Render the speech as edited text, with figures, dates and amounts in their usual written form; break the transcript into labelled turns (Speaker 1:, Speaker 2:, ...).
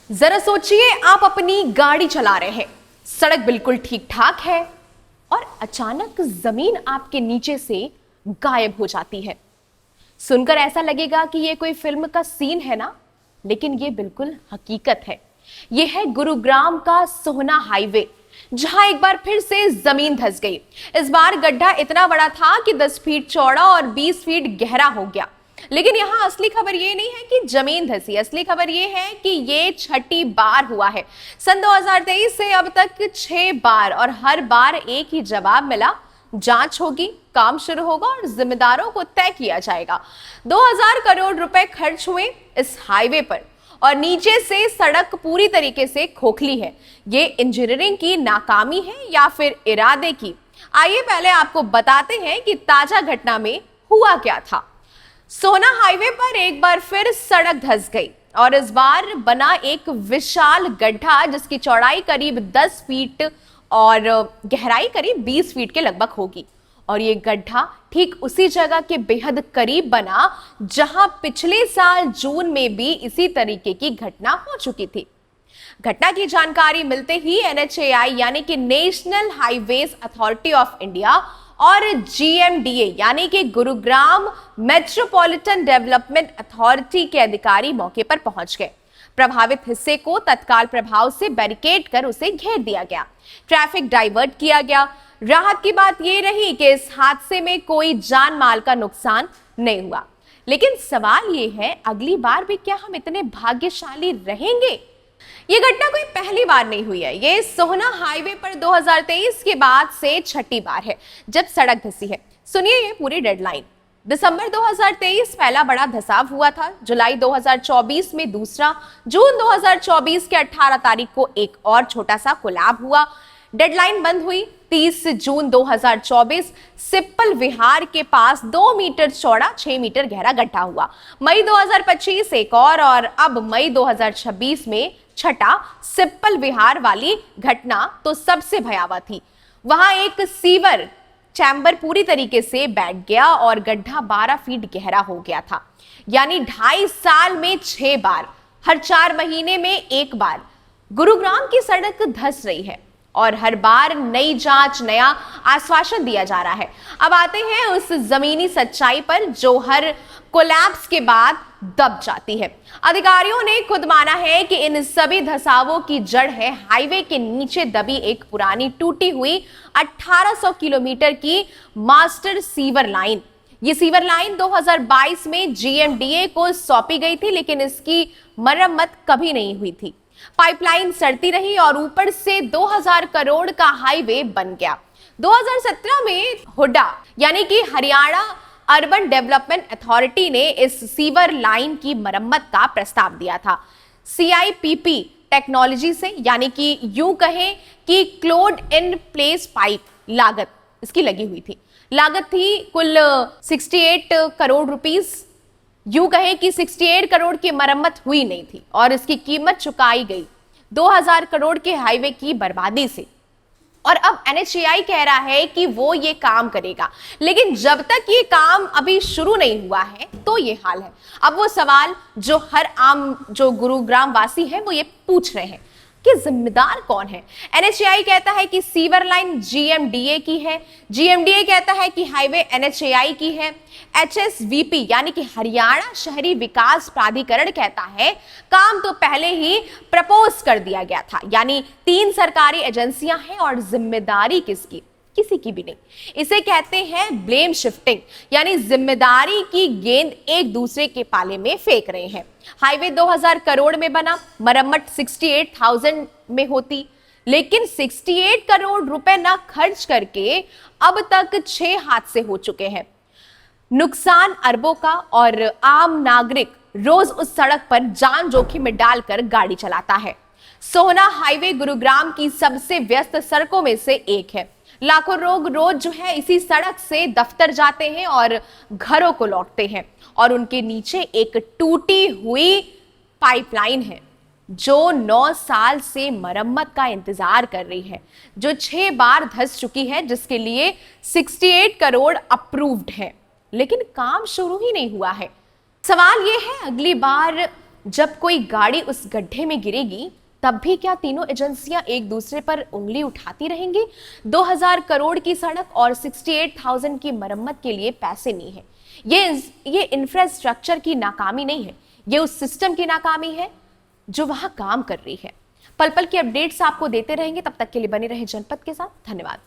Speaker 1: जरा सोचिए, आप अपनी गाड़ी चला रहे हैं, सड़क बिल्कुल ठीक ठाक है और अचानक जमीन आपके नीचे से गायब हो जाती है। सुनकर ऐसा लगेगा कि ये कोई फिल्म का सीन है ना, लेकिन ये बिल्कुल हकीकत है। ये है गुरुग्राम का सोहना हाईवे, जहां एक बार फिर से जमीन धंस गई। इस बार गड्ढा इतना बड़ा था कि 10 फीट चौड़ा और 20 फीट गहरा हो गया। लेकिन यहाँ असली खबर ये नहीं है कि जमीन धंसी, असली खबर ये है कि ये छठी बार हुआ है। सन 2023 से अब तक 6 बार और हर बार एक ही जवाब मिला, जांच होगी, काम शुरू होगा और जिम्मेदारों को तय किया जाएगा। 2000 करोड़ रुपए खर्च हुए इस हाईवे पर और नीचे से सड़क पूरी तरीके से खोखली है। ये इंजीनियरिंग की नाकामी है या फिर इरादे की? आइए पहले आपको बताते हैं कि ताजा घटना में हुआ क्या था। सोहना हाईवे पर एक बार फिर सड़क धंस गई और इस बार बना एक विशाल गड्ढा, जिसकी चौड़ाई करीब 10 फीट और गहराई करीब 20 फीट के लगभग होगी। और ये गड्ढा ठीक उसी जगह के बेहद करीब बना जहां पिछले साल जून में भी इसी तरीके की घटना हो चुकी थी। घटना की जानकारी मिलते ही NHAI यानी कि national highways authority of India और GMDA यानी कि गुरुग्राम मेट्रोपॉलिटन डेवलपमेंट अथॉरिटी के अधिकारी मौके पर पहुंच गए। प्रभावित हिस्से को तत्काल प्रभाव से बैरिकेड कर उसे घेर दिया गया, ट्रैफिक डाइवर्ट किया गया। राहत की बात यह रही कि इस हादसे में कोई जान माल का नुकसान नहीं हुआ। लेकिन सवाल यह है, अगली बार भी क्या हम इतने भाग्यशाली रहेंगे? ये घटना कोई पहली बार नहीं हुई है। ये सोहना हाईवे पर 2023 के बाद से छठी बार है जब सड़क धंसी है। सुनिए ये पूरी डेडलाइन। दिसंबर 2023 पहला बड़ा धंसाव हुआ था, जुलाई 2024 में दूसरा, जून 2024 के 18 तारीख को एक और छोटा सा कोलैब हुआ। डेडलाइन बंद हुई 30 जून 2024। सिप्पल विहार के पास 2 मीटर चौड़ा 6 मीटर गहरा गड्ढा हुआ। मई 2025 एक और अब मई 2026 में छठा। सिप्पल विहार वाली घटना तो सबसे भयावह थी। वहां एक सीवर चैम्बर पूरी तरीके से बैठ गया और गड्ढा 12 फीट गहरा हो गया था। यानी 2.5 साल में 6 बार, हर 4 महीने में एक बार गुरुग्राम की सड़क धंस रही है और हर बार नई जांच, नया आश्वासन दिया जा रहा है। अब आते हैं उस जमीनी सच्चाई पर जो हर कोलैप्स के बाद दब जाती है। अधिकारियों ने खुद माना है कि इन सभी धंसावों की जड़ है हाईवे के नीचे दबी एक पुरानी टूटी हुई 1800 किलोमीटर की मास्टर सीवर लाइन। ये सीवर लाइन 2022 में GMDA को सौंपी गई थी, लेकिन इसकी मरम्मत कभी नहीं हुई थी। पाइपलाइन सड़ती रही और ऊपर से 2000 करोड़ का हाईवे बन गया। 2017 में हुडा यानी कि हरियाणा अर्बन डेवलपमेंट अथॉरिटी ने इस सीवर लाइन की मरम्मत का प्रस्ताव दिया था। CIPP टेक्नोलॉजी से, यानी कि यूं कहें कि क्लोड इन प्लेस पाइप लागत इसकी लगी हुई थी। लागत थी कुल 68 करोड़ रुपीस। यूं कहें कि 68 करोड़ की मरम्मत हुई नहीं थी और इसकी कीमत चुकाई गई 2000 करोड़ के हाईवे की बर्बादी से। और अब NHAI कह रहा है कि वो ये काम करेगा, लेकिन जब तक ये काम अभी शुरू नहीं हुआ है तो ये हाल है। अब वो सवाल जो हर आम जो गुरुग्राम वासी है वो ये पूछ रहे हैं कि जिम्मेदार कौन है। NHAI कहता है कि सीवर लाइन GMDA की है, GMDA कहता है कि हाईवे NHAI की है, HSVP यानी कि हरियाणा शहरी विकास प्राधिकरण कहता है काम तो पहले ही प्रपोज कर दिया गया था। यानी 3 सरकारी एजेंसियां हैं और जिम्मेदारी किसकी? किसी की भी नहीं। इसे कहते हैं ब्लेम शिफ्टिंग, यानी जिम्मेदारी की गेंद एक दूसरे के पाले में फेंक रहे हैं। हाईवे 2000 करोड़ में बना, मरम्मत 68,000 में होती, लेकिन 68 करोड़ रुपए ना खर्च करके अब तक 6 हादसे हो चुके हैं। नुकसान अरबों का और आम नागरिक रोज उस सड़क पर जान जोखिम में डालकर गाड़ी चलाता है। सोहना हाईवे गुरुग्राम की सबसे व्यस्त सड़कों में से एक है। लाखों लोग रोज जो है इसी सड़क से दफ्तर जाते हैं और घरों को लौटते हैं और उनके नीचे एक टूटी हुई पाइपलाइन है जो 9 साल से मरम्मत का इंतजार कर रही है, जो 6 बार धंस चुकी है, जिसके लिए 68 करोड़ अप्रूव्ड है, लेकिन काम शुरू ही नहीं हुआ है। सवाल यह है अगली बार जब कोई गाड़ी उस गड्ढे में गिरेगी तब भी क्या तीनों एजेंसियां एक दूसरे पर उंगली उठाती रहेंगी? 2000 करोड़ की सड़क और 68,000 की मरम्मत के लिए पैसे नहीं है। ये इंफ्रास्ट्रक्चर की नाकामी नहीं है, ये उस सिस्टम की नाकामी है जो वहां काम कर रही है। पल पल की अपडेट्स आपको देते रहेंगे, तब तक के लिए बने रहे जनपद के साथ। धन्यवाद।